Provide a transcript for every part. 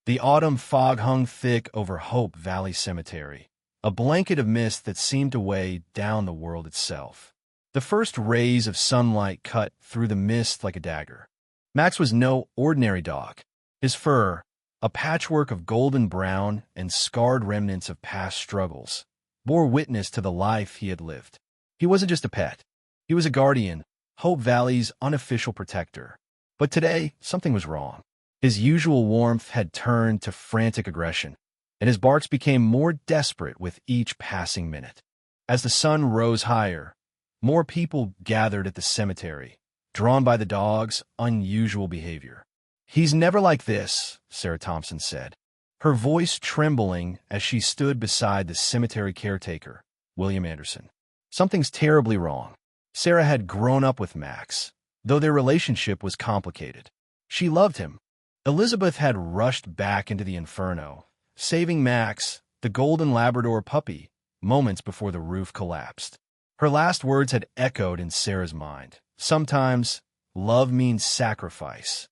The autumn fog hung thick over Hope Valley Cemetery, a blanket of mist that seemed to weigh down the world itself. The first rays of sunlight cut through the mist like a dagger. Max was no ordinary dog. His fur, a patchwork of golden brown and scarred remnants of past struggles, bore witness to the life he had lived. He wasn't just a pet. He was a guardian, Hope Valley's unofficial protector. But today, something was wrong. His usual warmth had turned to frantic aggression, and his barks became more desperate with each passing minute. As the sun rose higher, more people gathered at the cemetery, drawn by the dog's unusual behavior. "He's never like this," Sarah Thompson said, her voice trembling as she stood beside the cemetery caretaker, William Anderson. Something's terribly wrong. Sarah had grown up with Max, though their relationship was complicated. She loved him. Elizabeth had rushed back into the inferno, saving Max, the golden Labrador puppy, moments before the roof collapsed. Her last words had echoed in Sarah's mind. Sometimes, love means sacrifice.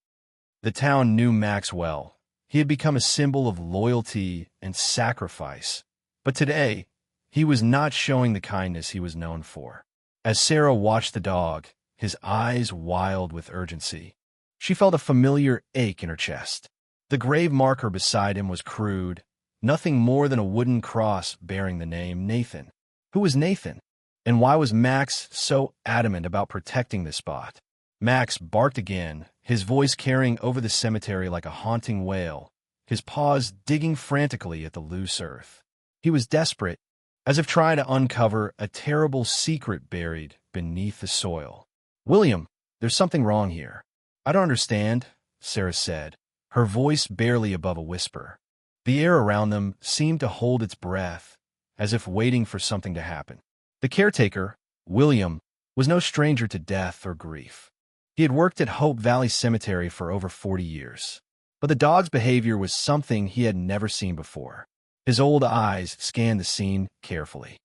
The town knew Max well. He had become a symbol of loyalty and sacrifice. But today, he was not showing the kindness he was known for. As Sarah watched the dog, his eyes wild with urgency, she felt a familiar ache in her chest. The grave marker beside him was crude, nothing more than a wooden cross bearing the name Nathan. Who was Nathan? And why was Max so adamant about protecting this spot? Max barked again, his voice carrying over the cemetery like a haunting wail, his paws digging frantically at the loose earth. He was desperate, as if trying to uncover a terrible secret buried beneath the soil. "William, there's something wrong here." "I don't understand," Sarah said, her voice barely above a whisper. The air around them seemed to hold its breath, as if waiting for something to happen. The caretaker, William, was no stranger to death or grief. He had worked at Hope Valley Cemetery for over 40 years. But the dog's behavior was something he had never seen before. His old eyes scanned the scene carefully.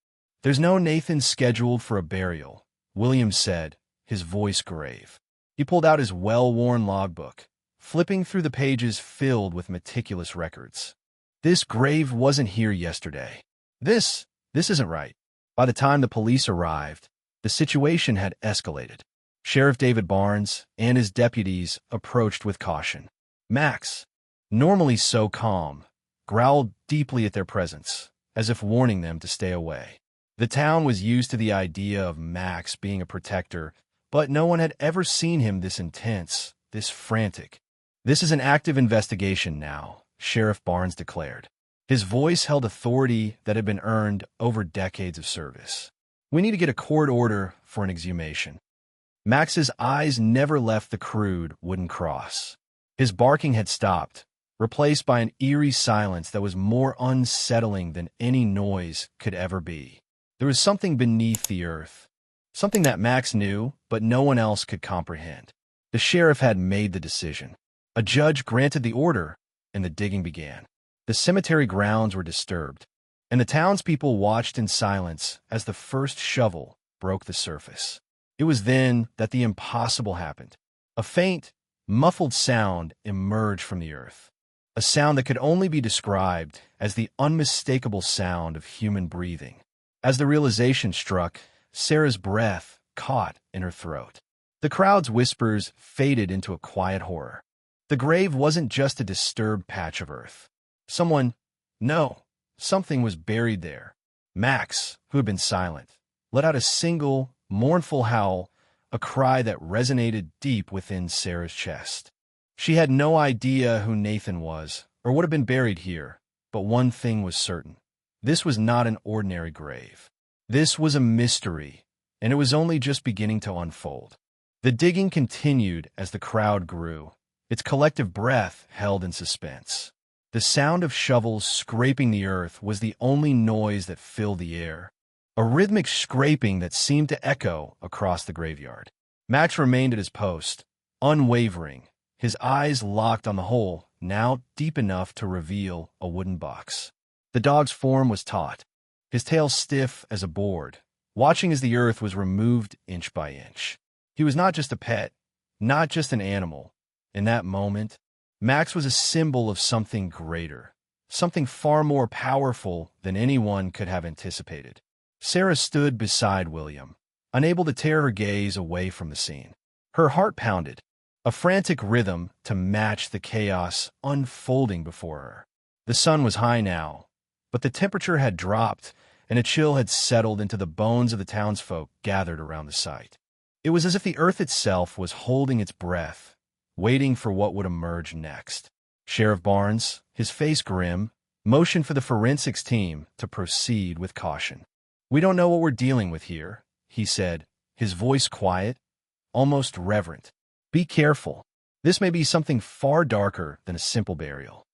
"There's no Nathan scheduled for a burial," William said, his voice grave. He pulled out his well-worn logbook, flipping through the pages filled with meticulous records. "This grave wasn't here yesterday. This isn't right." By the time the police arrived, the situation had escalated. Sheriff David Barnes and his deputies approached with caution. Max, normally so calm, growled deeply at their presence, as if warning them to stay away. The town was used to the idea of Max being a protector, but no one had ever seen him this intense, this frantic. "This is an active investigation now," Sheriff Barnes declared. His voice held authority that had been earned over decades of service. "We need to get a court order for an exhumation." Max's eyes never left the crude wooden cross. His barking had stopped, replaced by an eerie silence that was more unsettling than any noise could ever be. There was something beneath the earth, something that Max knew, but no one else could comprehend. The sheriff had made the decision. A judge granted the order, and the digging began. The cemetery grounds were disturbed, and the townspeople watched in silence as the first shovel broke the surface. It was then that the impossible happened. A faint, muffled sound emerged from the earth, a sound that could only be described as the unmistakable sound of human breathing. As the realization struck, Sarah's breath caught in her throat. The crowd's whispers faded into a quiet horror. The grave wasn't just a disturbed patch of earth. Something was buried there. Max, who had been silent, let out a single, mournful howl, a cry that resonated deep within Sarah's chest. She had no idea who Nathan was or would have been buried here, but one thing was certain. This was not an ordinary grave. This was a mystery, and it was only just beginning to unfold. The digging continued as the crowd grew, its collective breath held in suspense. The sound of shovels scraping the earth was the only noise that filled the air, a rhythmic scraping that seemed to echo across the graveyard. Max remained at his post, unwavering, his eyes locked on the hole, now deep enough to reveal a wooden box. The dog's form was taut, his tail stiff as a board, watching as the earth was removed inch by inch. He was not just a pet, not just an animal. In that moment, Max was a symbol of something greater, something far more powerful than anyone could have anticipated. Sarah stood beside William, unable to tear her gaze away from the scene. Her heart pounded, a frantic rhythm to match the chaos unfolding before her. The sun was high now, but the temperature had dropped, and a chill had settled into the bones of the townsfolk gathered around the site. It was as if the earth itself was holding its breath, waiting for what would emerge next. Sheriff Barnes, his face grim, motioned for the forensics team to proceed with caution. "We don't know what we're dealing with here," he said, his voice quiet, almost reverent. "Be careful. This may be something far darker than a simple burial."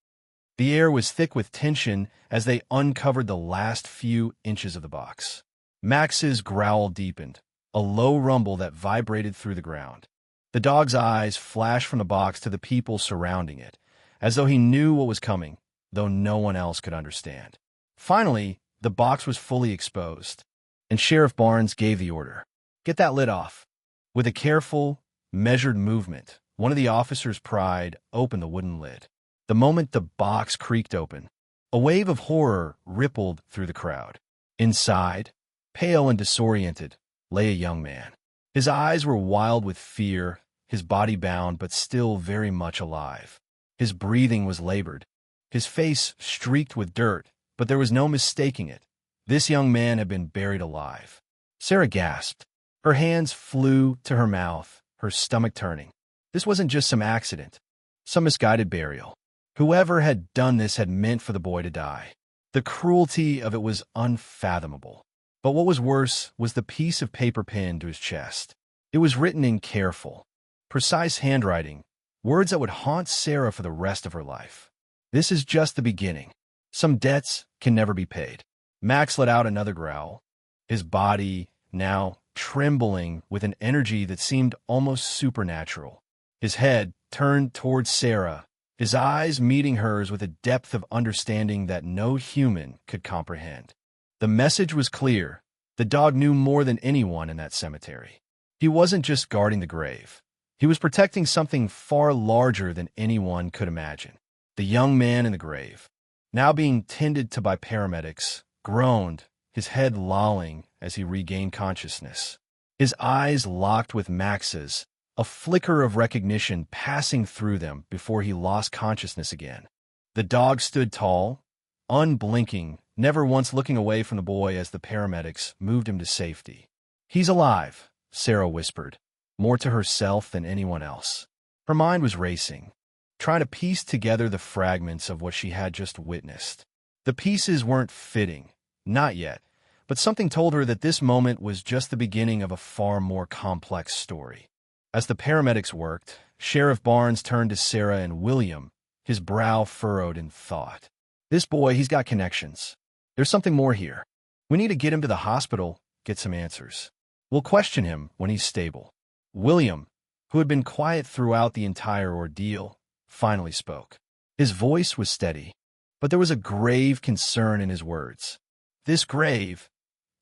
The air was thick with tension as they uncovered the last few inches of the box. Max's growl deepened, a low rumble that vibrated through the ground. The dog's eyes flashed from the box to the people surrounding it, as though he knew what was coming, though no one else could understand. Finally, the box was fully exposed, and Sheriff Barnes gave the order. "Get that lid off." With a careful, measured movement, one of the officers pried open the wooden lid. The moment the box creaked open, a wave of horror rippled through the crowd. Inside, pale and disoriented, lay a young man. His eyes were wild with fear, his body bound but still very much alive. His breathing was labored, his face streaked with dirt, but there was no mistaking it. This young man had been buried alive. Sarah gasped. Her hands flew to her mouth, her stomach turning. This wasn't just some accident, some misguided burial. Whoever had done this had meant for the boy to die. The cruelty of it was unfathomable. But what was worse was the piece of paper pinned to his chest. It was written in careful, precise handwriting, words that would haunt Sarah for the rest of her life. "This is just the beginning. Some debts can never be paid." Max let out another growl, his body now trembling with an energy that seemed almost supernatural. His head turned towards Sarah, his eyes meeting hers with a depth of understanding that no human could comprehend. The message was clear. The dog knew more than anyone in that cemetery. He wasn't just guarding the grave. He was protecting something far larger than anyone could imagine. The young man in the grave, now being tended to by paramedics, groaned, his head lolling as he regained consciousness. His eyes locked with Max's, a flicker of recognition passing through them before he lost consciousness again. The dog stood tall, unblinking, never once looking away from the boy as the paramedics moved him to safety. "He's alive," Sarah whispered, more to herself than anyone else. Her mind was racing, trying to piece together the fragments of what she had just witnessed. The pieces weren't fitting, not yet, but something told her that this moment was just the beginning of a far more complex story. As the paramedics worked, Sheriff Barnes turned to Sarah and William, his brow furrowed in thought. "This boy, he's got connections. There's something more here. We need to get him to the hospital, get some answers. We'll question him when he's stable." William, who had been quiet throughout the entire ordeal, finally spoke. His voice was steady, but there was a grave concern in his words. "This grave,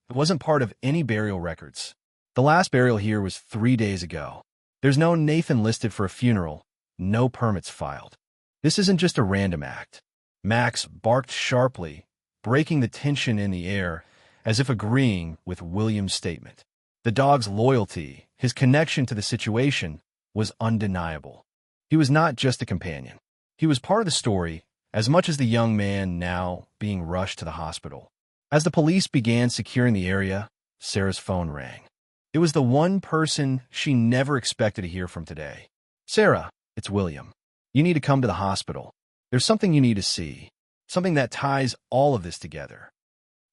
it wasn't part of any burial records. The last burial here was 3 days ago. There's no Nathan listed for a funeral, no permits filed. This isn't just a random act." Max barked sharply, breaking the tension in the air, as if agreeing with William's statement. The dog's loyalty, his connection to the situation, was undeniable. He was not just a companion. He was part of the story, as much as the young man now being rushed to the hospital. As the police began securing the area, Sarah's phone rang. It was the one person she never expected to hear from today. "Sarah, it's William. You need to come to the hospital. There's something you need to see, something that ties all of this together."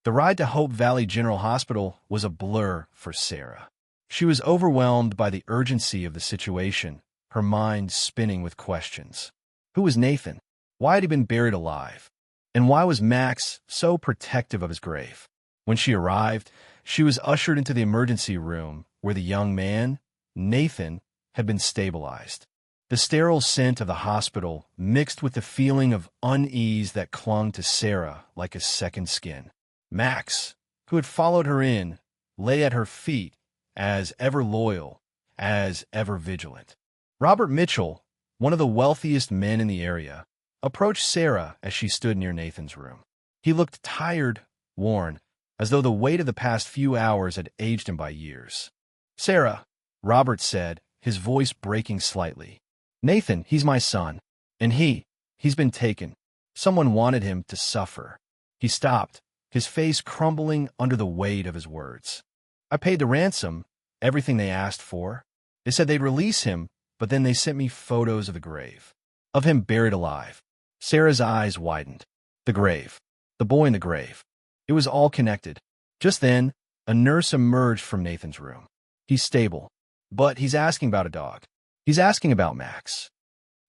The ride to Hope Valley General Hospital was a blur for Sarah. She was overwhelmed by the urgency of the situation, her mind spinning with questions. Who was Nathan? Why had he been buried alive? And why was Max so protective of his grave? When she arrived, she was ushered into the emergency room where the young man, Nathan, had been stabilized. The sterile scent of the hospital mixed with the feeling of unease that clung to Sarah like a second skin. Max, who had followed her in, lay at her feet, as ever loyal, as ever vigilant. Robert Mitchell, one of the wealthiest men in the area, approached Sarah as she stood near Nathan's room. He looked tired, worn, as though the weight of the past few hours had aged him by years. "Sarah," Robert said, his voice breaking slightly. "Nathan, he's my son. And he's been taken. Someone wanted him to suffer." He stopped, his face crumbling under the weight of his words. "I paid the ransom, everything they asked for. They said they'd release him, but then they sent me photos of the grave. Of him buried alive." Sarah's eyes widened. The grave. The boy in the grave. It was all connected. Just then, a nurse emerged from Nathan's room. "He's stable, but he's asking about a dog. He's asking about Max."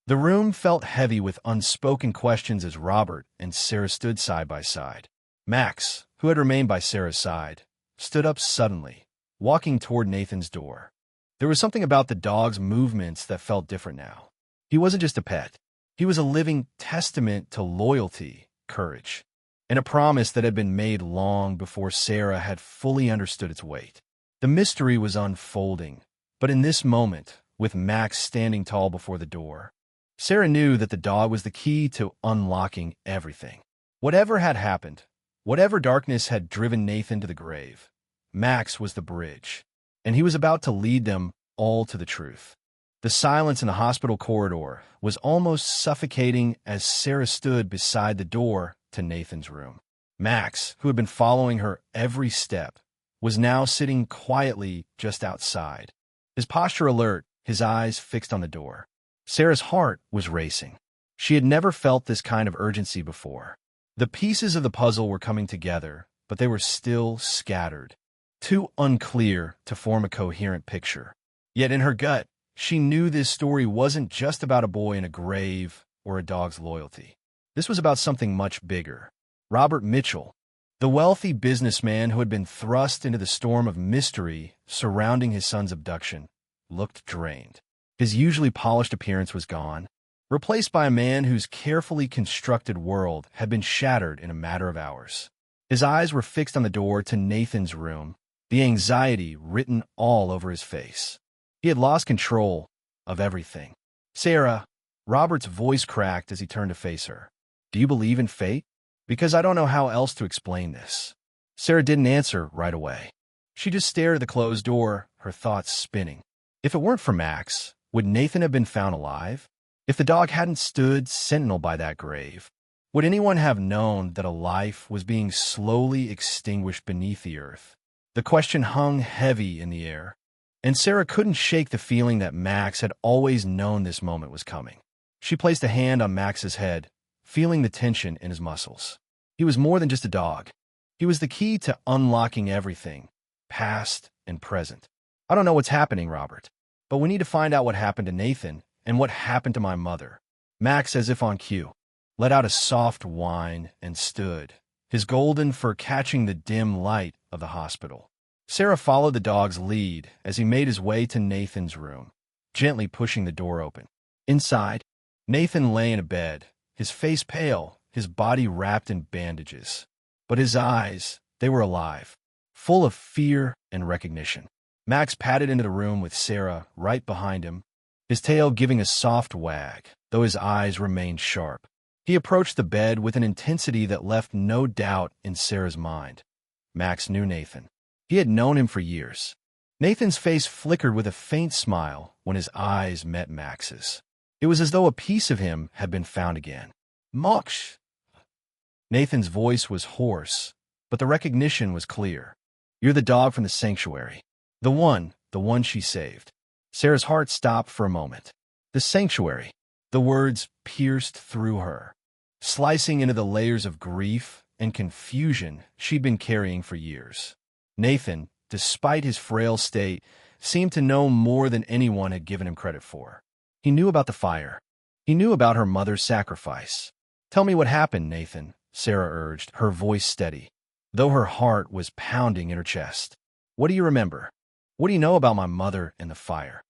The room felt heavy with unspoken questions as Robert and Sarah stood side by side. Max, who had remained by Sarah's side, stood up suddenly, walking toward Nathan's door. There was something about the dog's movements that felt different now. He wasn't just a pet. He was a living testament to loyalty, courage, and a promise that had been made long before Sarah had fully understood its weight. The mystery was unfolding, but in this moment, with Max standing tall before the door, Sarah knew that the dog was the key to unlocking everything. Whatever had happened, whatever darkness had driven Nathan to the grave, Max was the bridge, and he was about to lead them all to the truth. The silence in the hospital corridor was almost suffocating as Sarah stood beside the door to Nathan's room. Max, who had been following her every step, was now sitting quietly just outside, his posture alert, his eyes fixed on the door. Sarah's heart was racing. She had never felt this kind of urgency before. The pieces of the puzzle were coming together, but they were still scattered, too unclear to form a coherent picture. Yet in her gut, she knew this story wasn't just about a boy in a grave or a dog's loyalty. This was about something much bigger. Robert Mitchell, the wealthy businessman who had been thrust into the storm of mystery surrounding his son's abduction, looked drained. His usually polished appearance was gone, replaced by a man whose carefully constructed world had been shattered in a matter of hours. His eyes were fixed on the door to Nathan's room, the anxiety written all over his face. He had lost control of everything. "Sarah," Robert's voice cracked as he turned to face her. "Do you believe in fate? Because I don't know how else to explain this." Sarah didn't answer right away. She just stared at the closed door, her thoughts spinning. If it weren't for Max, would Nathan have been found alive? If the dog hadn't stood sentinel by that grave, would anyone have known that a life was being slowly extinguished beneath the earth? The question hung heavy in the air, and Sarah couldn't shake the feeling that Max had always known this moment was coming. She placed a hand on Max's head, feeling the tension in his muscles. He was more than just a dog. He was the key to unlocking everything, past and present. "I don't know what's happening, Robert, but we need to find out what happened to Nathan and what happened to my mother." Max, as if on cue, let out a soft whine and stood, his golden fur catching the dim light of the hospital. Sarah followed the dog's lead as he made his way to Nathan's room, gently pushing the door open. Inside, Nathan lay in a bed, his face pale, his body wrapped in bandages. But his eyes, they were alive, full of fear and recognition. Max padded into the room with Sarah right behind him, his tail giving a soft wag, though his eyes remained sharp. He approached the bed with an intensity that left no doubt in Sarah's mind. Max knew Nathan. He had known him for years. Nathan's face flickered with a faint smile when his eyes met Max's. It was as though a piece of him had been found again. "Max!" Nathan's voice was hoarse, but the recognition was clear. "You're the dog from the sanctuary. The one she saved." Sarah's heart stopped for a moment. The sanctuary. The words pierced through her, slicing into the layers of grief and confusion she'd been carrying for years. Nathan, despite his frail state, seemed to know more than anyone had given him credit for. He knew about the fire. He knew about her mother's sacrifice. "Tell me what happened, Nathan," Sarah urged, her voice steady, though her heart was pounding in her chest. "What do you remember? What do you know about my mother and the fire?"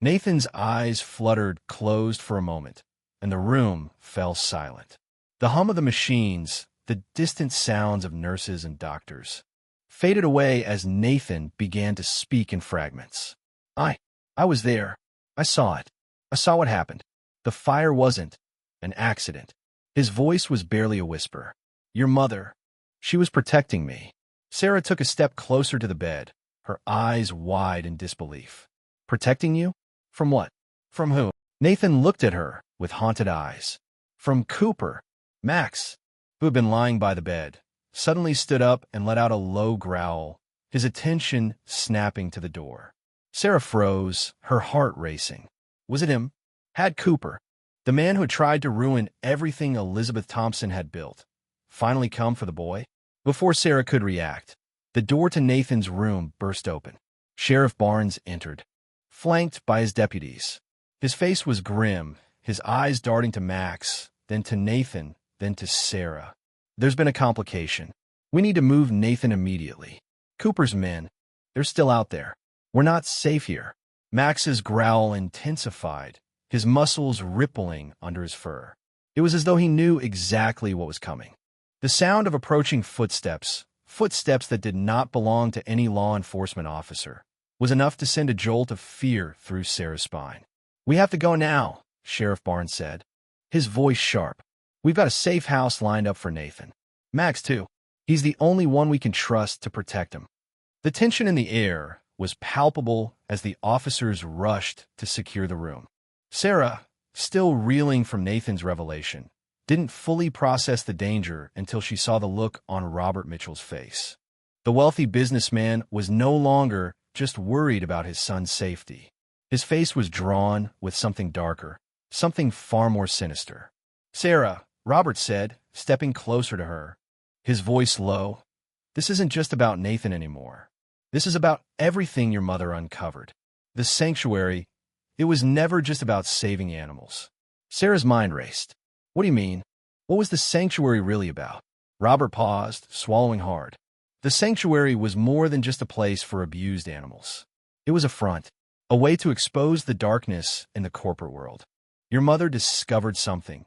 Nathan's eyes fluttered closed for a moment, and the room fell silent. The hum of the machines, the distant sounds of nurses and doctors, faded away as Nathan began to speak in fragments. I was there. I saw it. I saw what happened. The fire wasn't an accident. His voice was barely a whisper. Your mother, she was protecting me. Sarah took a step closer to the bed, her eyes wide in disbelief. Protecting you? From what? From who? Nathan looked at her with haunted eyes. From Cooper. Max, who had been lying by the bed, suddenly stood up and let out a low growl, his attention snapping to the door. Sarah froze, her heart racing. Was it him? Had Cooper, the man who had tried to ruin everything Elizabeth Thompson had built, finally come for the boy? Before Sarah could react, the door to Nathan's room burst open. Sheriff Barnes entered, flanked by his deputies. His face was grim, his eyes darting to Max, then to Nathan, then to Sarah. There's been a complication. We need to move Nathan immediately. Cooper's men, they're still out there. We're not safe here. Max's growl intensified, his muscles rippling under his fur. It was as though he knew exactly what was coming. The sound of approaching footsteps that did not belong to any law enforcement officer, was enough to send a jolt of fear through Sarah's spine. We have to go now, Sheriff Barnes said, his voice sharp. We've got a safe house lined up for Nathan. Max, too. He's the only one we can trust to protect him. The tension in the air was palpable as the officers rushed to secure the room. Sarah, still reeling from Nathan's revelation, didn't fully process the danger until she saw the look on Robert Mitchell's face. The wealthy businessman was no longer just worried about his son's safety. His face was drawn with something darker, something far more sinister. Sarah, Robert said, stepping closer to her, his voice low, this isn't just about Nathan anymore. This is about everything your mother uncovered. The sanctuary, it was never just about saving animals. Sarah's mind raced. What do you mean? What was the sanctuary really about? Robert paused, swallowing hard. The sanctuary was more than just a place for abused animals. It was a front, a way to expose the darkness in the corporate world. Your mother discovered something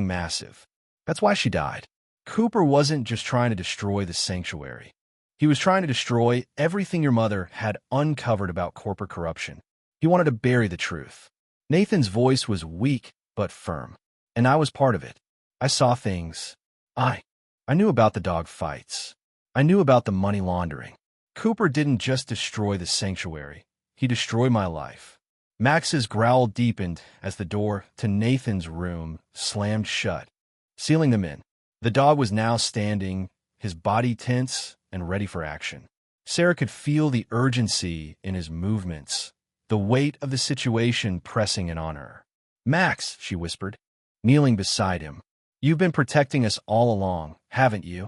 massive. That's why she died. Cooper wasn't just trying to destroy the sanctuary. He was trying to destroy everything your mother had uncovered about corporate corruption. He wanted to bury the truth. Nathan's voice was weak but firm. And I was part of it. I saw things. I knew about the dog fights. I knew about the money laundering. Cooper didn't just destroy the sanctuary. He destroyed my life. Max's growl deepened as the door to Nathan's room slammed shut, sealing them in. The dog was now standing, his body tense and ready for action. Sarah could feel the urgency in his movements, the weight of the situation pressing in on her. Max, she whispered, kneeling beside him. You've been protecting us all along, haven't you?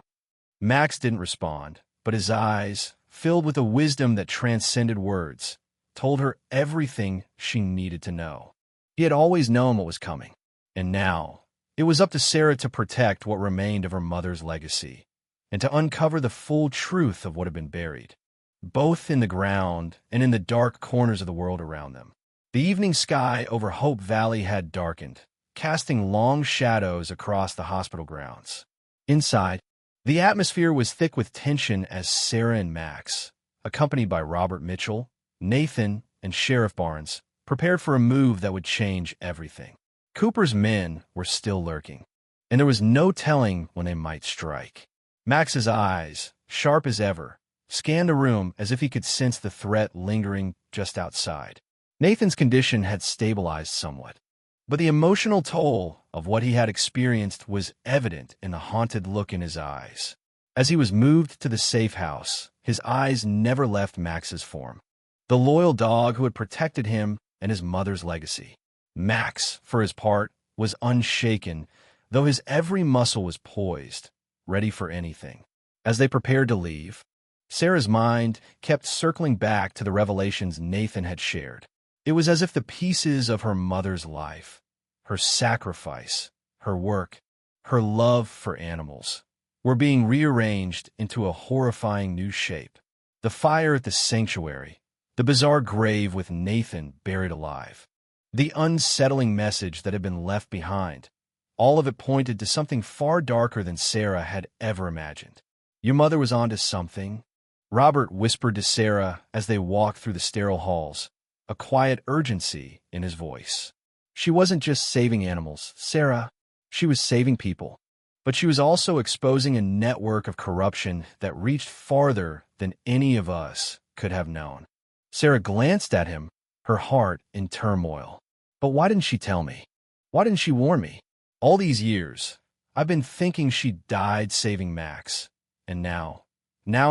Max didn't respond, but his eyes, filled with a wisdom that transcended words, told her everything she needed to know. He had always known what was coming, and now it was up to Sarah to protect what remained of her mother's legacy, and to uncover the full truth of what had been buried, both in the ground and in the dark corners of the world around them. The evening sky over Hope Valley had darkened, casting long shadows across the hospital grounds. Inside, the atmosphere was thick with tension as Sarah and Max, accompanied by Robert Mitchell, Nathan, and Sheriff Barnes, prepared for a move that would change everything. Cooper's men were still lurking, and there was no telling when they might strike. Max's eyes, sharp as ever, scanned the room as if he could sense the threat lingering just outside. Nathan's condition had stabilized somewhat, but the emotional toll of what he had experienced was evident in the haunted look in his eyes. As he was moved to the safe house, his eyes never left Max's form, the loyal dog who had protected him and his mother's legacy. Max, for his part, was unshaken, though his every muscle was poised, ready for anything. As they prepared to leave, Sarah's mind kept circling back to the revelations Nathan had shared. It was as if the pieces of her mother's life, her sacrifice, her work, her love for animals, were being rearranged into a horrifying new shape. The fire at the sanctuary, the bizarre grave with Nathan buried alive, the unsettling message that had been left behind, all of it pointed to something far darker than Sarah had ever imagined. Your mother was onto something, Robert whispered to Sarah as they walked through the sterile halls, a quiet urgency in his voice. She wasn't just saving animals, Sarah. She was saving people. But she was also exposing a network of corruption that reached farther than any of us could have known. Sarah glanced at him, her heart in turmoil. But why didn't she tell me? Why didn't she warn me? All these years, I've been thinking she died saving Max. And now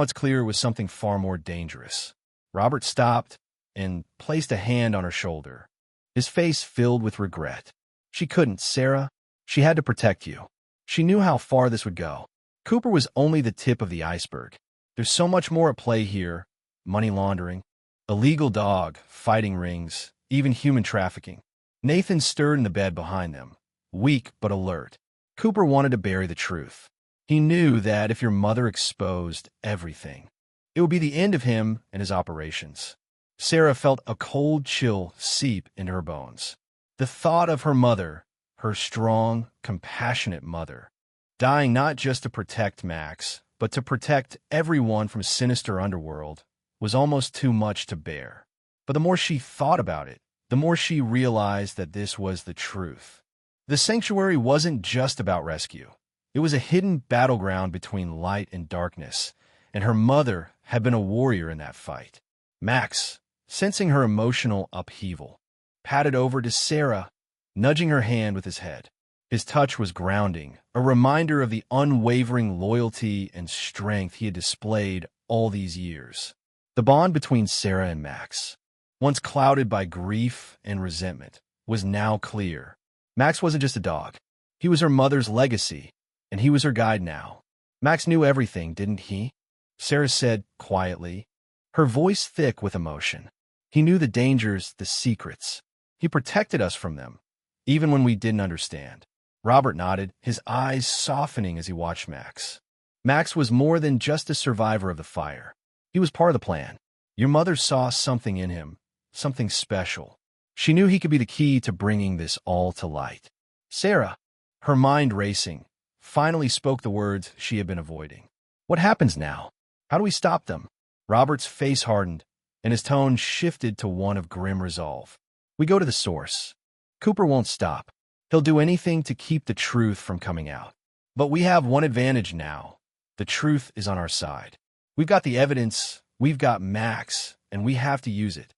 it's clear it was something far more dangerous. Robert stopped and placed a hand on her shoulder, his face filled with regret. She couldn't, Sarah. She had to protect you. She knew how far this would go. Cooper was only the tip of the iceberg. There's so much more at play here. Money laundering, illegal dog, fighting rings, even human trafficking. Nathan stirred in the bed behind them, weak but alert. Cooper wanted to bury the truth. He knew that if your mother exposed everything, it would be the end of him and his operations. Sarah felt a cold chill seep into her bones. The thought of her mother, her strong, compassionate mother, dying not just to protect Max, but to protect everyone from sinister underworld, was almost too much to bear. But the more she thought about it, the more she realized that this was the truth. The sanctuary wasn't just about rescue. It was a hidden battleground between light and darkness, and her mother had been a warrior in that fight. Max, sensing her emotional upheaval, padded over to Sarah, nudging her hand with his head. His touch was grounding, a reminder of the unwavering loyalty and strength he had displayed all these years. The bond between Sarah and Max, once clouded by grief and resentment, was now clear. Max wasn't just a dog. He was her mother's legacy, and he was her guide now. Max knew everything, didn't he? Sarah said quietly, her voice thick with emotion. He knew the dangers, the secrets. He protected us from them, even when we didn't understand. Robert nodded, his eyes softening as he watched Max. Max was more than just a survivor of the fire. He was part of the plan. Your mother saw something in him, something special. She knew he could be the key to bringing this all to light. Sarah, her mind racing, finally spoke the words she had been avoiding. What happens now? How do we stop them? Robert's face hardened, and his tone shifted to one of grim resolve. We go to the source. Cooper won't stop. He'll do anything to keep the truth from coming out. But we have one advantage now. The truth is on our side. We've got the evidence, we've got Max, and we have to use it.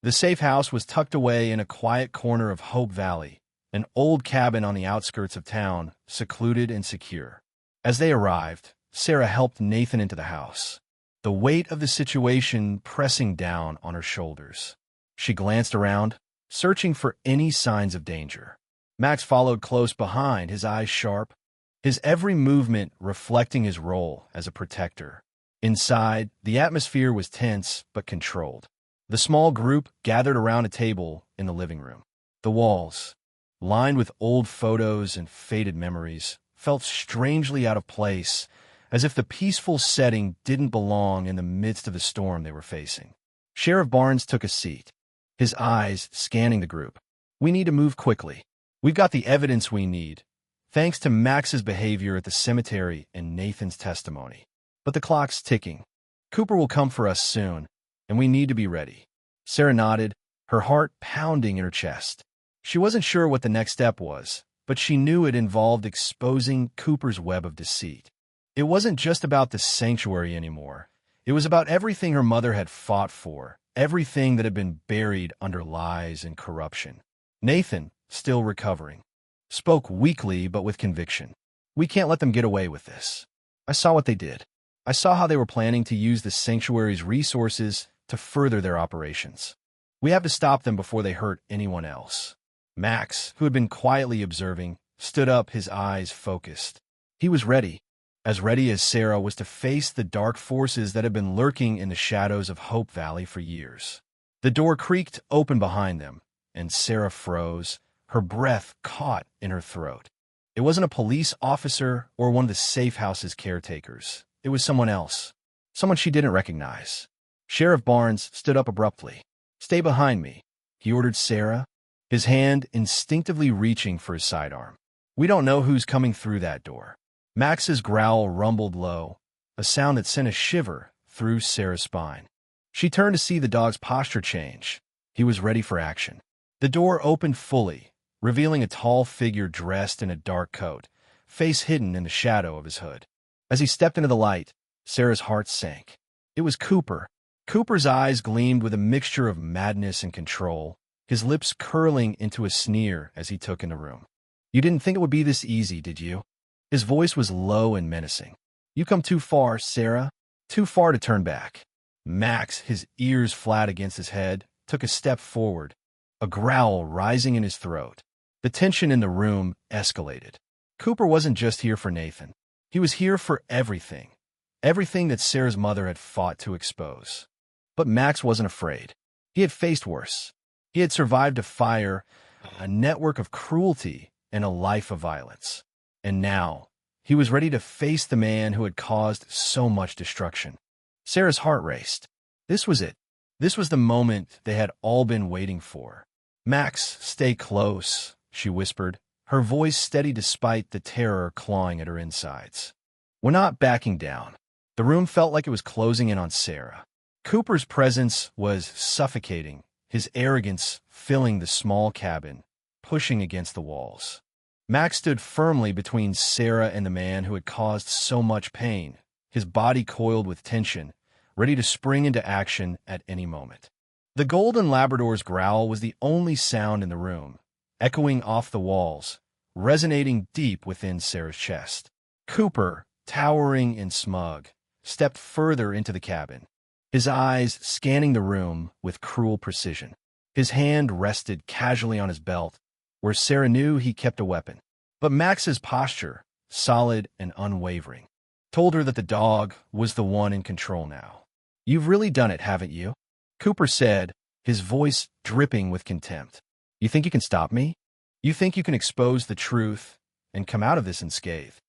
The safe house was tucked away in a quiet corner of Hope Valley, an old cabin on the outskirts of town, secluded and secure. As they arrived, Sarah helped Nathan into the house, the weight of the situation pressing down on her shoulders. She glanced around, searching for any signs of danger. Max followed close behind, his eyes sharp, his every movement reflecting his role as a protector. Inside, the atmosphere was tense but controlled. The small group gathered around a table in the living room. The walls, lined with old photos and faded memories, felt strangely out of place, as if the peaceful setting didn't belong in the midst of the storm they were facing. Sheriff Barnes took a seat, his eyes scanning the group. We need to move quickly. We've got the evidence we need, thanks to Max's behavior at the cemetery and Nathan's testimony. But the clock's ticking. Cooper will come for us soon, and we need to be ready. Sarah nodded, her heart pounding in her chest. She wasn't sure what the next step was, but she knew it involved exposing Cooper's web of deceit. It wasn't just about the sanctuary anymore. It was about everything her mother had fought for, everything that had been buried under lies and corruption. Nathan, still recovering, spoke weakly but with conviction. We can't let them get away with this. I saw what they did. I saw how they were planning to use the sanctuary's resources to further their operations. We have to stop them before they hurt anyone else. Max, who had been quietly observing, stood up, his eyes focused. He was ready as Sarah was to face the dark forces that had been lurking in the shadows of Hope Valley for years. The door creaked open behind them, and Sarah froze, her breath caught in her throat. It wasn't a police officer or one of the safe house's caretakers. It was someone else, someone she didn't recognize. Sheriff Barnes stood up abruptly. Stay behind me, he ordered Sarah, his hand instinctively reaching for his sidearm. We don't know who's coming through that door. Max's growl rumbled low, a sound that sent a shiver through Sarah's spine. She turned to see the dog's posture change. He was ready for action. The door opened fully, revealing a tall figure dressed in a dark coat, face hidden in the shadow of his hood. As he stepped into the light, Sarah's heart sank. It was Cooper. Cooper's eyes gleamed with a mixture of madness and control, his lips curling into a sneer as he took in the room. "You didn't think it would be this easy, did you?" His voice was low and menacing. "You come too far, Sarah. Too far to turn back." Max, his ears flat against his head, took a step forward, a growl rising in his throat. The tension in the room escalated. Cooper wasn't just here for Nathan. He was here for everything. Everything that Sarah's mother had fought to expose. But Max wasn't afraid. He had faced worse. He had survived a fire, a network of cruelty, and a life of violence. And now, he was ready to face the man who had caused so much destruction. Sarah's heart raced. This was it. This was the moment they had all been waiting for. "Max, stay close," she whispered, her voice steady despite the terror clawing at her insides. "We're not backing down." The room felt like it was closing in on Sarah. Cooper's presence was suffocating, his arrogance filling the small cabin, pushing against the walls. Max stood firmly between Sarah and the man who had caused so much pain, his body coiled with tension, ready to spring into action at any moment. The golden Labrador's growl was the only sound in the room, echoing off the walls, resonating deep within Sarah's chest. Cooper, towering and smug, stepped further into the cabin, his eyes scanning the room with cruel precision. His hand rested casually on his belt, where Sarah knew he kept a weapon. But Max's posture, solid and unwavering, told her that the dog was the one in control now. "You've really done it, haven't you?" Cooper said, his voice dripping with contempt. "You think you can stop me? You think you can expose the truth and come out of this unscathed?"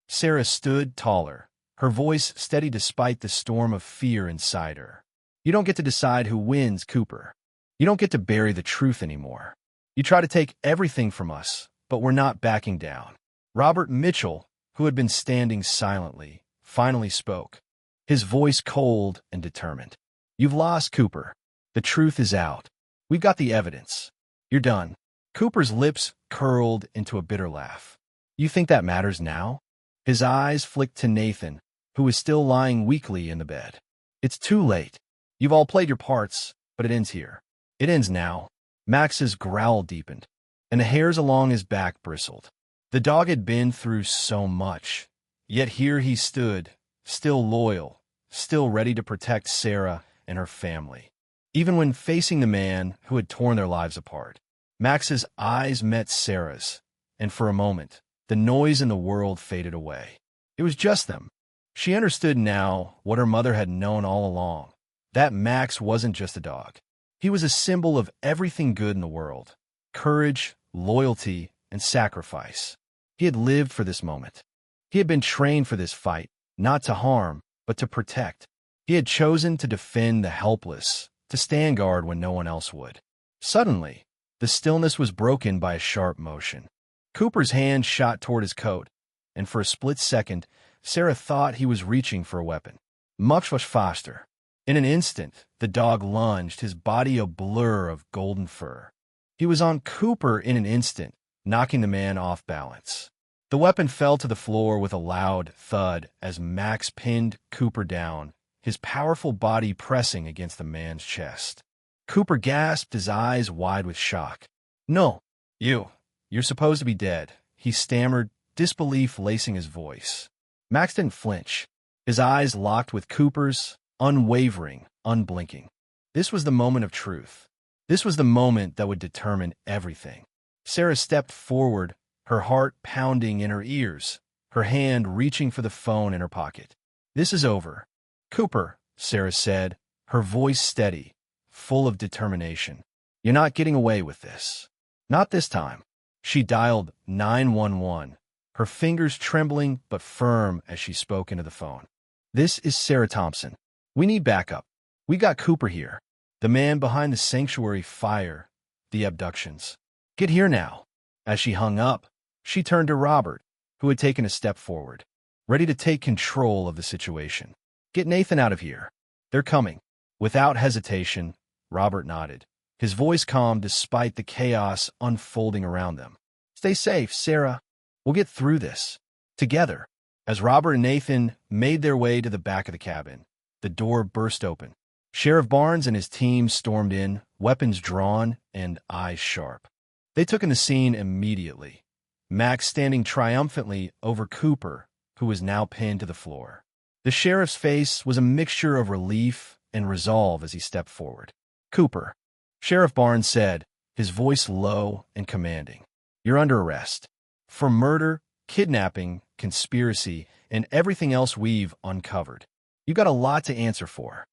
Sarah stood taller, her voice steady despite the storm of fear inside her. "You don't get to decide who wins, Cooper. You don't get to bury the truth anymore. You try to take everything from us, but we're not backing down." Robert Mitchell, who had been standing silently, finally spoke, his voice cold and determined. "You've lost, Cooper. The truth is out. We've got the evidence. You're done." Cooper's lips curled into a bitter laugh. "You think that matters now?" His eyes flicked to Nathan, who was still lying weakly in the bed. "It's too late. You've all played your parts, but it ends here. It ends now." Max's growl deepened, and the hairs along his back bristled. The dog had been through so much, yet here he stood, still loyal, still ready to protect Sarah and her family. Even when facing the man who had torn their lives apart, Max's eyes met Sarah's, and for a moment, the noise in the world faded away. It was just them. She understood now what her mother had known all along, that Max wasn't just a dog. He was a symbol of everything good in the world: courage, loyalty, and sacrifice. He had lived for this moment. He had been trained for this fight, not to harm, but to protect. He had chosen to defend the helpless, to stand guard when no one else would. Suddenly, the stillness was broken by a sharp motion. Cooper's hand shot toward his coat, and for a split second, Sarah thought he was reaching for a weapon. Much faster. In an instant, the dog lunged, his body a blur of golden fur. He was on Cooper in an instant, knocking the man off balance. The weapon fell to the floor with a loud thud as Max pinned Cooper down, his powerful body pressing against the man's chest. Cooper gasped, his eyes wide with shock. "No, you're supposed to be dead," he stammered, disbelief lacing his voice. Max didn't flinch. His eyes locked with Cooper's, unwavering, unblinking. This was the moment of truth. This was the moment that would determine everything. Sarah stepped forward, her heart pounding in her ears, her hand reaching for the phone in her pocket. "This is over." "Cooper," Sarah said, her voice steady, full of determination. "You're not getting away with this. Not this time." She dialed 911, her fingers trembling but firm as she spoke into the phone. "This is Sarah Thompson. We need backup. We got Cooper here. The man behind the sanctuary fire, the abductions. Get here now." As she hung up, she turned to Robert, who had taken a step forward, ready to take control of the situation. "Get Nathan out of here. They're coming." Without hesitation, Robert nodded, his voice calm despite the chaos unfolding around them. "Stay safe, Sarah. We'll get through this. Together." As Robert and Nathan made their way to the back of the cabin, the door burst open. Sheriff Barnes and his team stormed in, weapons drawn and eyes sharp. They took in the scene immediately, Max standing triumphantly over Cooper, who was now pinned to the floor. The sheriff's face was a mixture of relief and resolve as he stepped forward. "Cooper," Sheriff Barnes said, his voice low and commanding, "you're under arrest for murder, kidnapping, conspiracy, and everything else we've uncovered. You got a lot to answer for."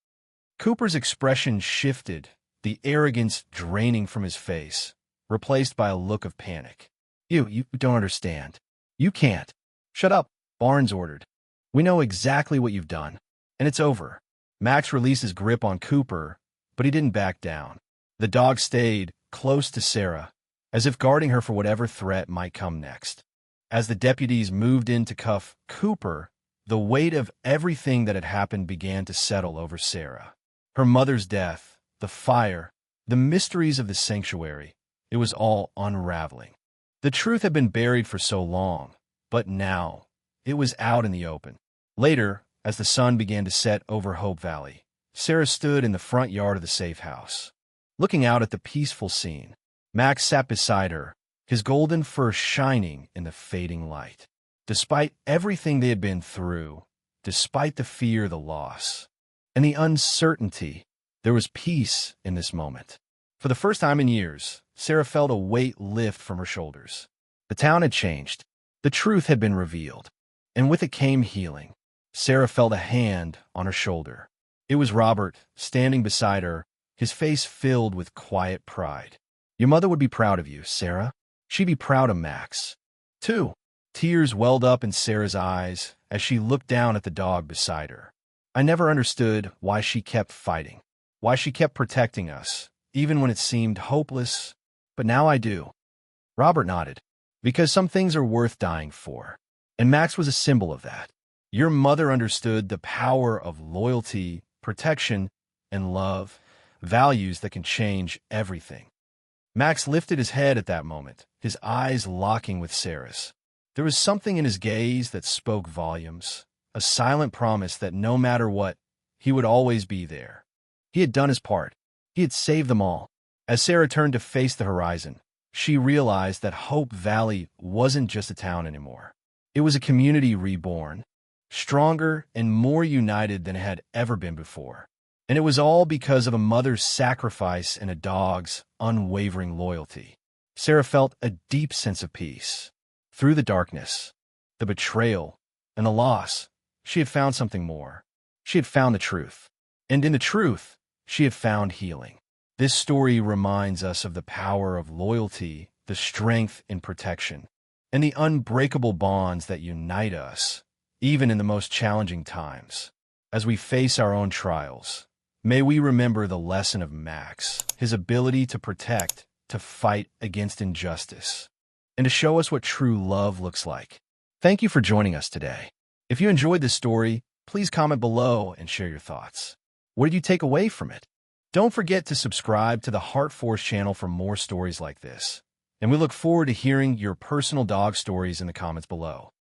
Cooper's expression shifted, the arrogance draining from his face, replaced by a look of panic. You don't understand. You can't." "Shut up," Barnes ordered. "We know exactly what you've done, and it's over." Max released his grip on Cooper, but he didn't back down. The dog stayed close to Sarah, as if guarding her for whatever threat might come next. As the deputies moved in to cuff Cooper, the weight of everything that had happened began to settle over Sarah. Her mother's death, the fire, the mysteries of the sanctuary, it was all unraveling. The truth had been buried for so long, but now it was out in the open. Later, as the sun began to set over Hope Valley, Sarah stood in the front yard of the safe house. Looking out at the peaceful scene, Max sat beside her, his golden fur shining in the fading light. Despite everything they had been through, despite the fear, the loss, and the uncertainty, there was peace in this moment. For the first time in years, Sarah felt a weight lift from her shoulders. The town had changed. The truth had been revealed. And with it came healing. Sarah felt a hand on her shoulder. It was Robert, standing beside her, his face filled with quiet pride. "Your mother would be proud of you, Sarah. She'd be proud of Max, too." Tears welled up in Sarah's eyes as she looked down at the dog beside her. "I never understood why she kept fighting, why she kept protecting us, even when it seemed hopeless, but now I do." Robert nodded. "Because some things are worth dying for, and Max was a symbol of that. Your mother understood the power of loyalty, protection, and love, values that can change everything." Max lifted his head at that moment, his eyes locking with Sarah's. There was something in his gaze that spoke volumes, a silent promise that no matter what, he would always be there. He had done his part. He had saved them all. As Sarah turned to face the horizon, she realized that Hope Valley wasn't just a town anymore. It was a community reborn, stronger and more united than it had ever been before. And it was all because of a mother's sacrifice and a dog's unwavering loyalty. Sarah felt a deep sense of peace. Through the darkness, the betrayal, and the loss, she had found something more. She had found the truth. And in the truth, she had found healing. This story reminds us of the power of loyalty, the strength in protection, and the unbreakable bonds that unite us, even in the most challenging times. As we face our own trials, may we remember the lesson of Max, his ability to protect, to fight against injustice, and to show us what true love looks like. Thank you for joining us today. If you enjoyed this story, please comment below and share your thoughts. What did you take away from it? Don't forget to subscribe to the HeartForce channel for more stories like this. And we look forward to hearing your personal dog stories in the comments below.